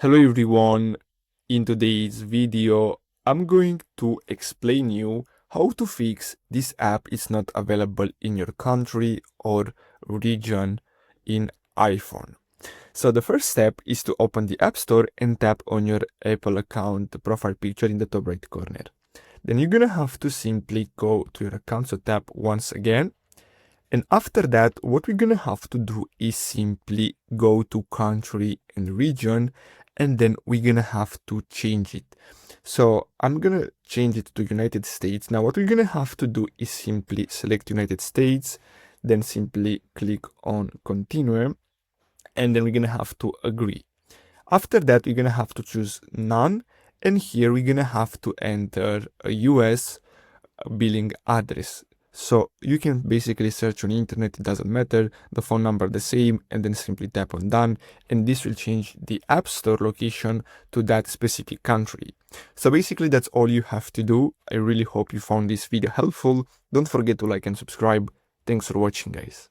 Hello everyone, in today's video I'm going to explain you how to fix this app is not available in your country or region in iPhone. So the first step is to open the App Store and tap on your Apple account profile picture in the top right corner. Then you're gonna have to simply go to your account, so tap once again. And after that, what we're gonna have to do is simply go to country and region, and then we're gonna have to change it. So I'm gonna change it to United States. Now what we're gonna have to do is simply select United States, then simply click on continue, and then we're gonna have to agree. After that, we're gonna have to choose none, and here we're gonna have to enter a US billing address. So you can basically search on internet, it doesn't matter, the phone number the same, and then simply tap on done, and this will change the App Store location to that specific country. So basically that's all you have to do. I really hope you found this video helpful. Don't forget to like and subscribe. Thanks for watching, guys.